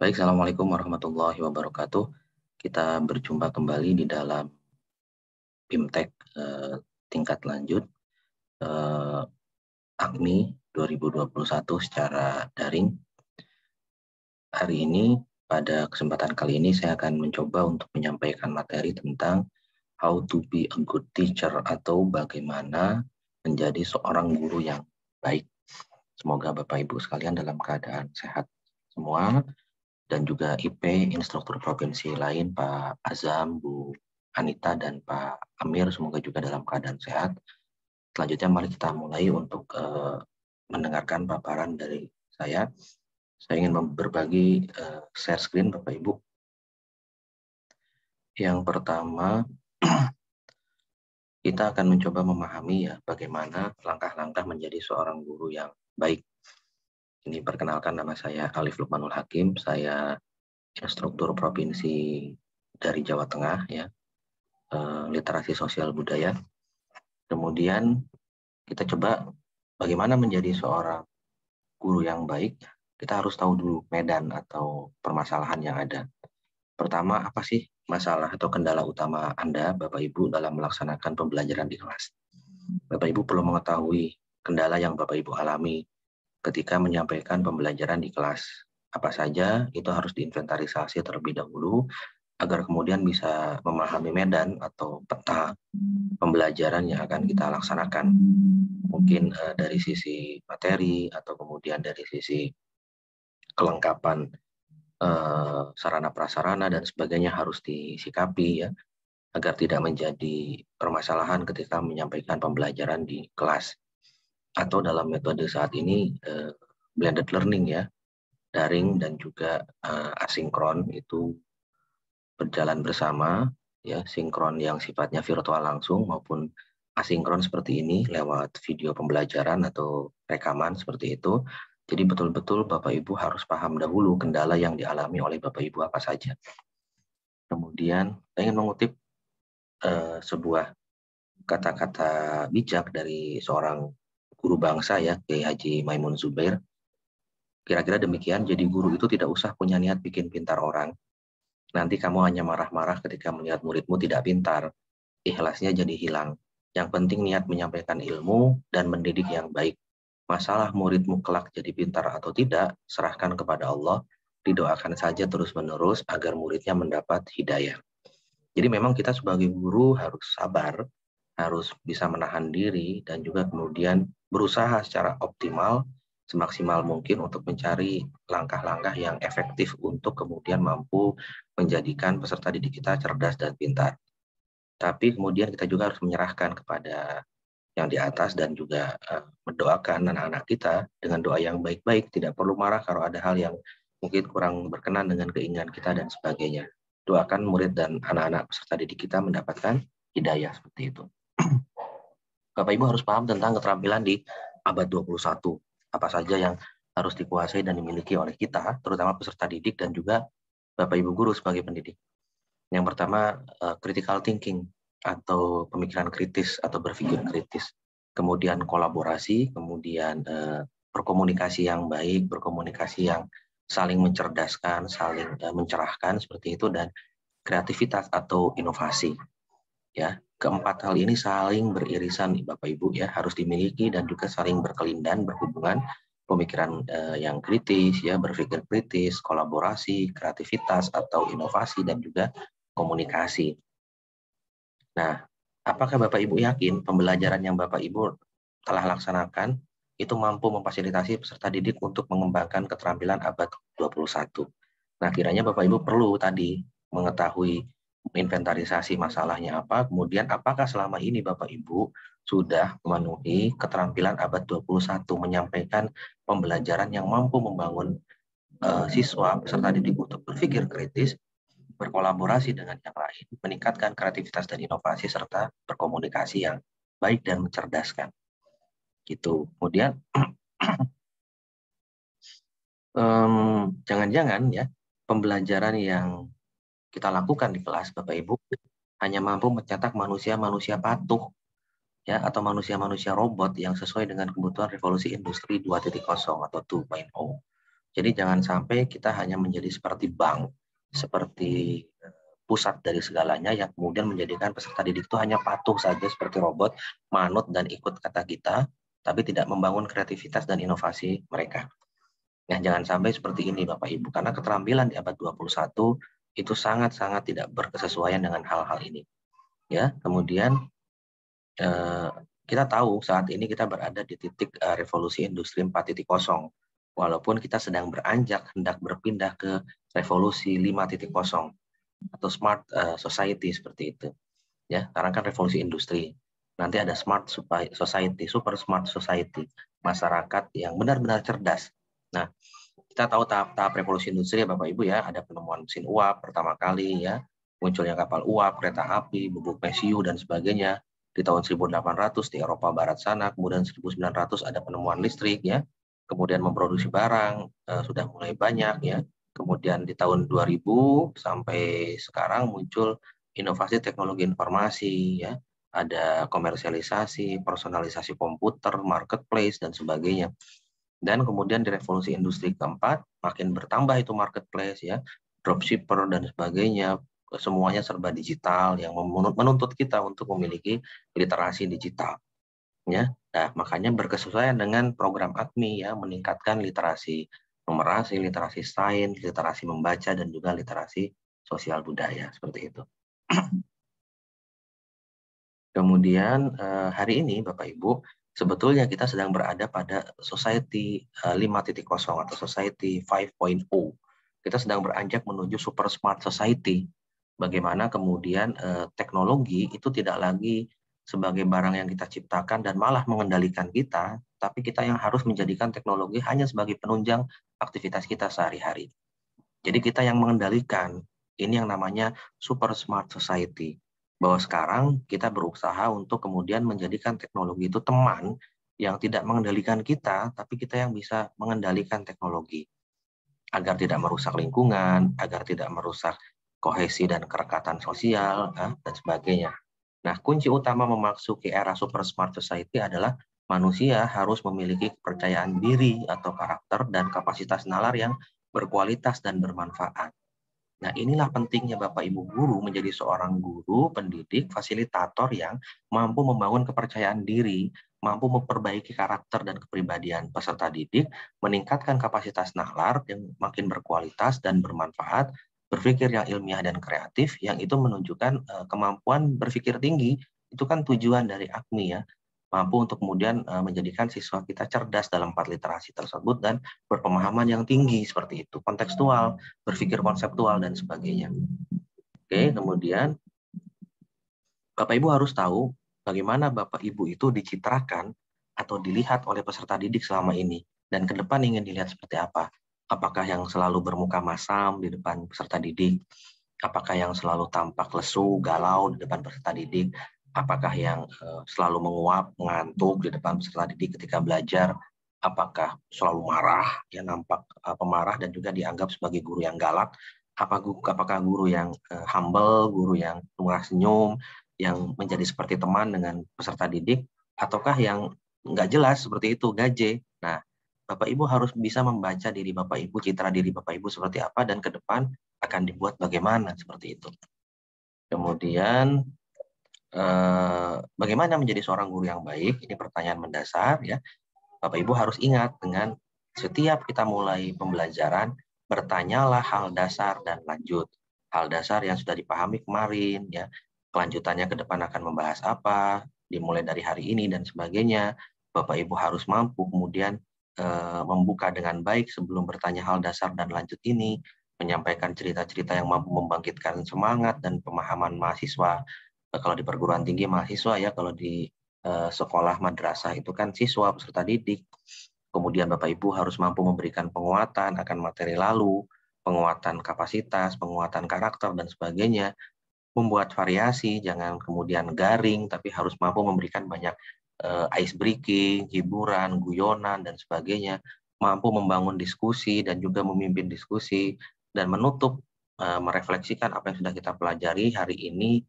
Baik, Assalamualaikum warahmatullahi wabarakatuh. Kita berjumpa kembali di dalam BIMTEK tingkat lanjut AKMI 2021 secara daring. Hari ini, pada kesempatan kali ini, saya akan mencoba untuk menyampaikan materi tentang how to be a good teacher atau bagaimana menjadi seorang guru yang baik. Semoga Bapak Ibu sekalian dalam keadaan sehat semua, dan juga IP, instruktur provinsi lain, Pak Azam, Bu Anita, dan Pak Amir, semoga juga dalam keadaan sehat. Selanjutnya mari kita mulai untuk mendengarkan paparan dari saya. Saya ingin berbagi share screen Bapak Ibu. Yang pertama, kita akan mencoba memahami ya bagaimana langkah-langkah menjadi seorang guru yang baik. Ini perkenalkan, nama saya Alif Lukmanul Hakim, saya instruktur provinsi dari Jawa Tengah ya, literasi sosial budaya. Kemudian kita coba bagaimana menjadi seorang guru yang baik. Kita harus tahu dulu medan atau permasalahan yang ada. Pertama, apa sih masalah atau kendala utama Anda, Bapak Ibu, dalam melaksanakan pembelajaran di kelas? Bapak Ibu perlu mengetahui kendala yang Bapak Ibu alami ketika menyampaikan pembelajaran di kelas. Apa saja itu harus diinventarisasi terlebih dahulu agar kemudian bisa memahami medan atau peta pembelajaran yang akan kita laksanakan. Mungkin dari sisi materi atau kemudian dari sisi kelengkapan sarana prasarana dan sebagainya harus disikapi ya, agar tidak menjadi permasalahan ketika menyampaikan pembelajaran di kelas. Atau dalam metode saat ini blended learning ya, daring dan juga asinkron itu berjalan bersama ya, sinkron yang sifatnya virtual langsung maupun asinkron seperti ini lewat video pembelajaran atau rekaman seperti itu. Jadi betul-betul Bapak Ibu harus paham dahulu kendala yang dialami oleh Bapak Ibu apa saja. Kemudian saya ingin mengutip sebuah kata-kata bijak dari seorang guru bangsa ya, Kiai Haji Maimun Zubair. Kira-kira demikian, jadi guru itu tidak usah punya niat bikin pintar orang. Nanti kamu hanya marah-marah ketika melihat muridmu tidak pintar. Ikhlasnya jadi hilang. Yang penting niat menyampaikan ilmu dan mendidik yang baik. Masalah muridmu kelak jadi pintar atau tidak, serahkan kepada Allah. Didoakan saja terus-menerus agar muridnya mendapat hidayah. Jadi memang kita sebagai guru harus sabar, harus bisa menahan diri, dan juga kemudian berusaha secara optimal, semaksimal mungkin untuk mencari langkah-langkah yang efektif untuk kemudian mampu menjadikan peserta didik kita cerdas dan pintar. Tapi kemudian kita juga harus menyerahkan kepada yang di atas dan juga mendoakan anak-anak kita dengan doa yang baik-baik. Tidak perlu marah kalau ada hal yang mungkin kurang berkenan dengan keinginan kita dan sebagainya. Doakan murid dan anak-anak peserta didik kita mendapatkan hidayah seperti itu. Bapak Ibu harus paham tentang keterampilan di abad 21. Apa saja yang harus dikuasai dan dimiliki oleh kita, terutama peserta didik dan juga Bapak Ibu guru sebagai pendidik. Yang pertama, critical thinking atau pemikiran kritis atau berpikir kritis. Kemudian kolaborasi, kemudian berkomunikasi yang baik, berkomunikasi yang saling mencerdaskan, saling mencerahkan seperti itu, dan kreativitas atau inovasi. Ya, keempat hal ini saling beririsan Bapak Ibu ya, harus dimiliki dan juga saling berkelindan, berhubungan. Pemikiran yang kritis ya, berpikir kritis, kolaborasi, kreativitas atau inovasi, dan juga komunikasi. Nah, apakah Bapak Ibu yakin pembelajaran yang Bapak Ibu telah laksanakan itu mampu memfasilitasi peserta didik untuk mengembangkan keterampilan abad 21? Nah, kiranya Bapak Ibu perlu tadi mengetahui inventarisasi masalahnya apa, kemudian apakah selama ini Bapak Ibu sudah memenuhi keterampilan abad 21 menyampaikan pembelajaran yang mampu membangun siswa peserta didik untuk berpikir kritis, berkolaborasi dengan yang lain, meningkatkan kreativitas dan inovasi, serta berkomunikasi yang baik dan mencerdaskan. Gitu. Kemudian jangan-jangan ya pembelajaran yang kita lakukan di kelas Bapak Ibu hanya mampu mencetak manusia-manusia patuh ya, atau manusia-manusia robot yang sesuai dengan kebutuhan revolusi industri 2.0 atau 2.0. Jadi jangan sampai kita hanya menjadi seperti bank, seperti pusat dari segalanya yang kemudian menjadikan peserta didik itu hanya patuh saja seperti robot, manut dan ikut kata kita, tapi tidak membangun kreativitas dan inovasi mereka. Nah, jangan sampai seperti ini Bapak Ibu, karena keterampilan di abad 21 itu sangat-sangat tidak berkesesuaian dengan hal-hal ini. Ya, kemudian kita tahu saat ini kita berada di titik revolusi industri 4.0, walaupun kita sedang beranjak hendak berpindah ke revolusi 5.0 atau smart society seperti itu. Ya, karena kan revolusi industri. Nanti ada smart society, super smart society, masyarakat yang benar-benar cerdas. Nah, kita tahu tahap-tahap revolusi industri ya Bapak Ibu ya, ada penemuan mesin uap pertama kali ya, munculnya kapal uap, kereta api, bubuk mesiu dan sebagainya. Di tahun 1800 di Eropa Barat sana, kemudian 1900 ada penemuan listrik ya, kemudian memproduksi barang sudah mulai banyak ya. Kemudian di tahun 2000 sampai sekarang muncul inovasi teknologi informasi ya, ada komersialisasi, personalisasi komputer, marketplace dan sebagainya. Dan kemudian di revolusi industri keempat, makin bertambah itu marketplace ya, dropshipper dan sebagainya, semuanya serba digital yang menuntut kita untuk memiliki literasi digital. Ya, nah makanya berkesesuaian dengan program AKMI ya, meningkatkan literasi numerasi, literasi sains, literasi membaca dan juga literasi sosial budaya seperti itu. Kemudian hari ini Bapak Ibu, sebetulnya kita sedang berada pada society 5.0 atau society 5.0. Kita sedang beranjak menuju super smart society. Bagaimana kemudian teknologi itu tidak lagi sebagai barang yang kita ciptakan dan malah mengendalikan kita, tapi kita yang harus menjadikan teknologi hanya sebagai penunjang aktivitas kita sehari-hari. Jadi kita yang mengendalikan, ini yang namanya super smart society. Bahwa sekarang kita berusaha untuk kemudian menjadikan teknologi itu teman yang tidak mengendalikan kita, tapi kita yang bisa mengendalikan teknologi. Agar tidak merusak lingkungan, agar tidak merusak kohesi dan kerekatan sosial, dan sebagainya. Nah, kunci utama memasuki era super smart society adalah manusia harus memiliki kepercayaan diri atau karakter dan kapasitas nalar yang berkualitas dan bermanfaat. Nah, inilah pentingnya Bapak Ibu guru menjadi seorang guru, pendidik, fasilitator yang mampu membangun kepercayaan diri, mampu memperbaiki karakter dan kepribadian peserta didik, meningkatkan kapasitas nalar yang makin berkualitas dan bermanfaat, berpikir yang ilmiah dan kreatif, yang itu menunjukkan kemampuan berpikir tinggi. Itu kan tujuan dari AKMI ya, mampu untuk kemudian menjadikan siswa kita cerdas dalam 4 literasi tersebut dan berpemahaman yang tinggi seperti itu, kontekstual, berpikir konseptual dan sebagainya. Oke, kemudian Bapak Ibu harus tahu bagaimana Bapak Ibu itu dicitrakan atau dilihat oleh peserta didik selama ini dan ke depan ingin dilihat seperti apa. Apakah yang selalu bermuka masam di depan peserta didik? Apakah yang selalu tampak lesu, galau di depan peserta didik? Apakah yang selalu menguap, mengantuk di depan peserta didik ketika belajar? Apakah selalu marah, ya nampak pemarah dan juga dianggap sebagai guru yang galak? Apakah guru yang humble, guru yang murah senyum, yang menjadi seperti teman dengan peserta didik, ataukah yang nggak jelas seperti itu, gaje? Nah, Bapak Ibu harus bisa membaca diri Bapak Ibu, citra diri Bapak Ibu seperti apa, dan ke depan akan dibuat bagaimana seperti itu. Kemudian bagaimana menjadi seorang guru yang baik? Ini pertanyaan mendasar ya. Bapak Ibu harus ingat dengan setiap kita mulai pembelajaran, bertanyalah hal dasar dan lanjut. Hal dasar yang sudah dipahami kemarin ya. Kelanjutannya ke depan akan membahas apa, dimulai dari hari ini dan sebagainya. Bapak Ibu harus mampu kemudian membuka dengan baik sebelum bertanya hal dasar dan lanjut ini, menyampaikan cerita-cerita yang mampu membangkitkan semangat dan pemahaman mahasiswa. Kalau di perguruan tinggi mahasiswa ya, kalau di sekolah madrasah itu kan siswa peserta didik. Kemudian Bapak Ibu harus mampu memberikan penguatan akan materi lalu, penguatan kapasitas, penguatan karakter dan sebagainya. Membuat variasi, jangan kemudian garing, tapi harus mampu memberikan banyak ice breaking, hiburan, guyonan dan sebagainya. Mampu membangun diskusi dan juga memimpin diskusi dan menutup merefleksikan apa yang sudah kita pelajari hari ini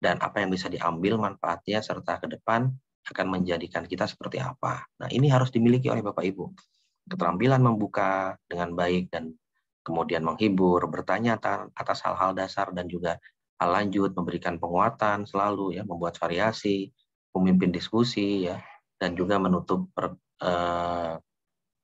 dan apa yang bisa diambil manfaatnya serta ke depan akan menjadikan kita seperti apa. Nah, ini harus dimiliki oleh Bapak Ibu. keterampilan membuka dengan baik dan kemudian menghibur, bertanya atas hal-hal dasar dan juga hal lanjut, memberikan penguatan selalu ya, membuat variasi, memimpin diskusi ya, dan juga menutup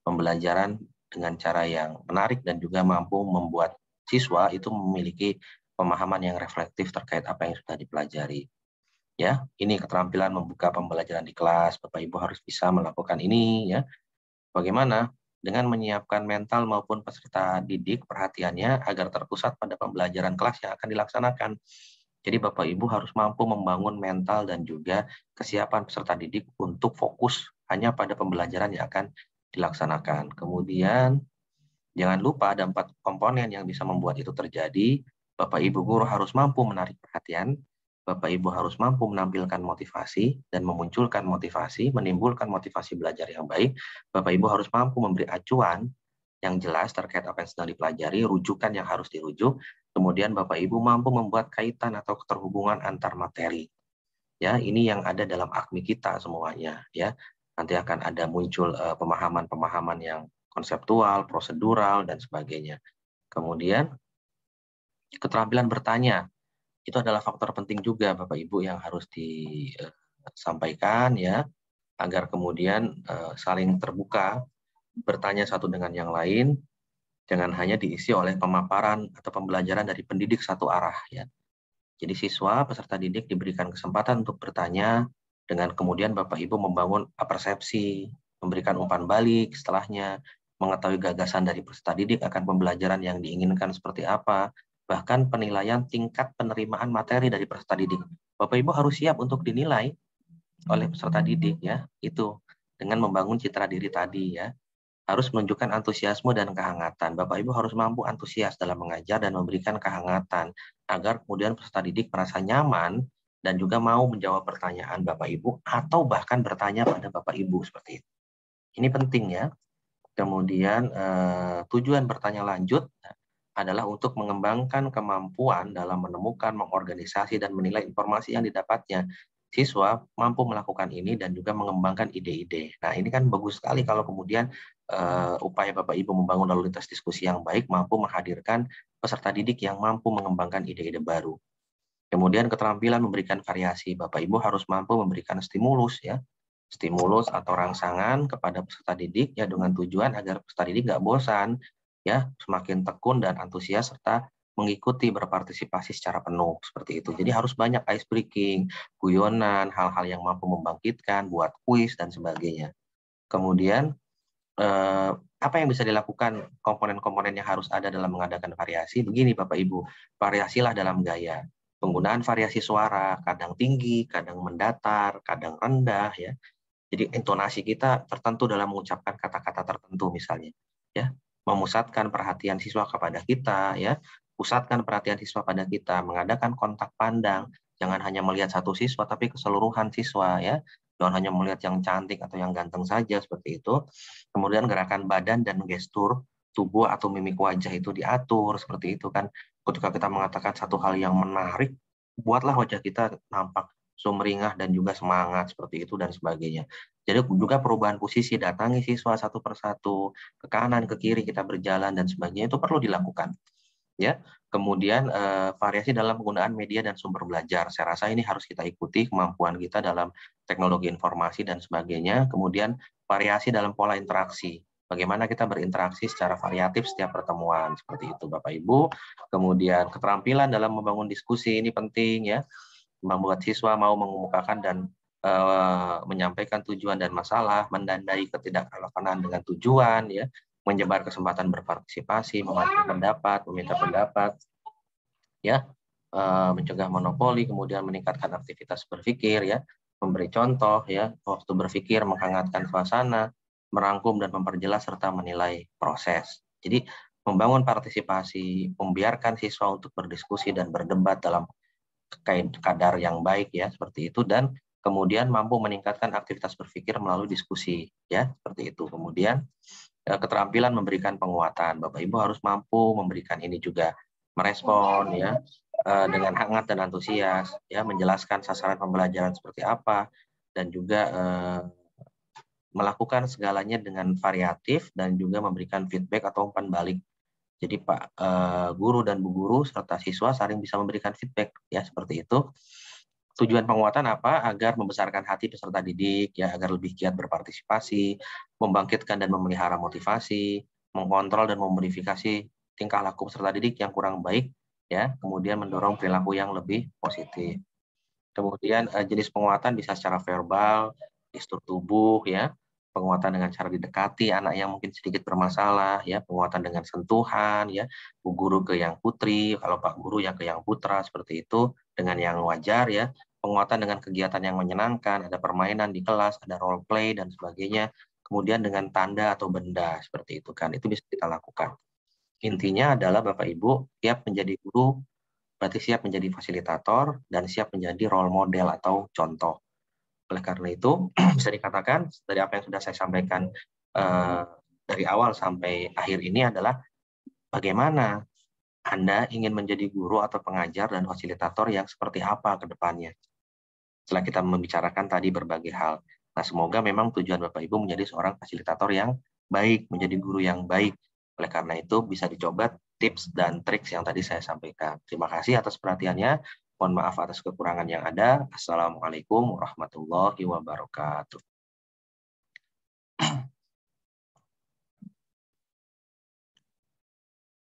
pembelajaran dengan cara yang menarik dan juga mampu membuat siswa itu memiliki pemahaman yang reflektif terkait apa yang sudah dipelajari. Ya, ini keterampilan membuka pembelajaran di kelas. Bapak Ibu harus bisa melakukan ini ya. Bagaimana? Dengan menyiapkan mental maupun peserta didik perhatiannya agar terpusat pada pembelajaran kelas yang akan dilaksanakan. Jadi Bapak Ibu harus mampu membangun mental dan juga kesiapan peserta didik untuk fokus hanya pada pembelajaran yang akan dilaksanakan. Kemudian jangan lupa ada 4 komponen yang bisa membuat itu terjadi. Bapak Ibu guru harus mampu menarik perhatian, Bapak Ibu harus mampu menampilkan motivasi dan memunculkan motivasi, menimbulkan motivasi belajar yang baik. Bapak Ibu harus mampu memberi acuan yang jelas terkait apa yang sedang dipelajari, rujukan yang harus dirujuk. Kemudian Bapak Ibu mampu membuat kaitan atau keterhubungan antar materi. Ya, ini yang ada dalam AKMI kita semuanya ya. Nanti akan ada muncul pemahaman-pemahaman yang konseptual, prosedural dan sebagainya. Kemudian keterampilan bertanya itu adalah faktor penting juga Bapak Ibu yang harus disampaikan ya, agar kemudian saling terbuka, bertanya satu dengan yang lain, jangan hanya diisi oleh pemaparan atau pembelajaran dari pendidik satu arah ya. Jadi siswa peserta didik diberikan kesempatan untuk bertanya dengan kemudian Bapak Ibu membangun persepsi, memberikan umpan balik setelahnya, mengetahui gagasan dari peserta didik akan pembelajaran yang diinginkan seperti apa, bahkan penilaian tingkat penerimaan materi dari peserta didik. Bapak Ibu harus siap untuk dinilai oleh peserta didik ya, itu dengan membangun citra diri tadi ya. Harus menunjukkan antusiasme dan kehangatan. Bapak Ibu harus mampu antusias dalam mengajar dan memberikan kehangatan agar kemudian peserta didik merasa nyaman dan juga mau menjawab pertanyaan Bapak Ibu atau bahkan bertanya pada Bapak Ibu seperti itu. Ini penting ya. Kemudian tujuan bertanya lanjut adalah untuk mengembangkan kemampuan dalam menemukan, mengorganisasi, dan menilai informasi yang didapatnya. Siswa mampu melakukan ini dan juga mengembangkan ide-ide. Nah, ini kan bagus sekali kalau kemudian upaya Bapak Ibu membangun lalu lintas diskusi yang baik, mampu menghadirkan peserta didik yang mampu mengembangkan ide-ide baru. Kemudian keterampilan memberikan variasi. Bapak Ibu harus mampu memberikan stimulus ya, stimulus atau rangsangan kepada peserta didik ya dengan tujuan agar peserta didik nggak bosan ya, semakin tekun dan antusias serta mengikuti berpartisipasi secara penuh seperti itu. Jadi harus banyak ice breaking, guyonan, hal-hal yang mampu membangkitkan, buat kuis dan sebagainya. Kemudian apa yang bisa dilakukan, komponen-komponen yang harus ada dalam mengadakan variasi? Begini Bapak Ibu, variasilah dalam gaya. Penggunaan variasi suara, kadang tinggi, kadang mendatar, kadang rendah ya. Jadi intonasi kita tertentu dalam mengucapkan kata-kata tertentu misalnya, ya, memusatkan perhatian siswa kepada kita, ya, pusatkan perhatian siswa pada kita, mengadakan kontak pandang, jangan hanya melihat satu siswa tapi keseluruhan siswa, ya, jangan hanya melihat yang cantik atau yang ganteng saja seperti itu. Kemudian gerakan badan dan gestur tubuh atau mimik wajah itu diatur seperti itu kan. Ketika kita mengatakan satu hal yang menarik, buatlah wajah kita nampak sumringah dan juga semangat seperti itu dan sebagainya. Jadi juga perubahan posisi, datangi siswa satu persatu, ke kanan, ke kiri kita berjalan dan sebagainya itu perlu dilakukan. Ya, kemudian variasi dalam penggunaan media dan sumber belajar. Saya rasa ini harus kita ikuti kemampuan kita dalam teknologi informasi dan sebagainya. Kemudian variasi dalam pola interaksi. Bagaimana kita berinteraksi secara variatif setiap pertemuan seperti itu, Bapak Ibu. Kemudian keterampilan dalam membangun diskusi ini penting ya, membuat siswa mau mengemukakan dan menyampaikan tujuan dan masalah, menandai ketidakrelevanan dengan tujuan ya, menyebar kesempatan berpartisipasi, memakai pendapat, meminta pendapat, ya, mencegah monopoli, kemudian meningkatkan aktivitas berpikir, ya, memberi contoh, ya, waktu berpikir, menghangatkan suasana, merangkum dan memperjelas serta menilai proses. Jadi membangun partisipasi, membiarkan siswa untuk berdiskusi dan berdebat dalam kadar yang baik, ya, seperti itu, dan kemudian mampu meningkatkan aktivitas berpikir melalui diskusi, ya, seperti itu. Kemudian keterampilan memberikan penguatan. Bapak Ibu harus mampu memberikan ini juga, merespon ya dengan hangat dan antusias, ya, menjelaskan sasaran pembelajaran seperti apa dan juga melakukan segalanya dengan variatif dan juga memberikan feedback atau umpan balik. Jadi Pak guru dan Bu Guru serta siswa saling bisa memberikan feedback ya seperti itu. Tujuan penguatan apa? Agar membesarkan hati peserta didik ya, agar lebih giat berpartisipasi, membangkitkan dan memelihara motivasi, mengontrol dan memodifikasi tingkah laku peserta didik yang kurang baik ya, kemudian mendorong perilaku yang lebih positif. Kemudian jenis penguatan bisa secara verbal, gestur tubuh ya, penguatan dengan cara didekati anak yang mungkin sedikit bermasalah ya, penguatan dengan sentuhan ya, Bu Guru ke yang putri, kalau Pak Guru yang ke yang putra seperti itu dengan yang wajar ya, penguatan dengan kegiatan yang menyenangkan, ada permainan di kelas, ada role play dan sebagainya. Kemudian dengan tanda atau benda seperti itu kan, itu bisa kita lakukan. Intinya adalah Bapak Ibu siap menjadi guru, berarti siap menjadi fasilitator dan siap menjadi role model atau contoh. Oleh karena itu, bisa dikatakan dari apa yang sudah saya sampaikan dari awal sampai akhir ini adalah bagaimana Anda ingin menjadi guru atau pengajar dan fasilitator yang seperti apa ke depannya. Setelah kita membicarakan tadi berbagai hal. Nah, semoga memang tujuan Bapak Ibu menjadi seorang fasilitator yang baik, menjadi guru yang baik. Oleh karena itu, bisa dicoba tips dan triks yang tadi saya sampaikan. Terima kasih atas perhatiannya. Mohon maaf atas kekurangan yang ada. Assalamualaikum warahmatullahi wabarakatuh.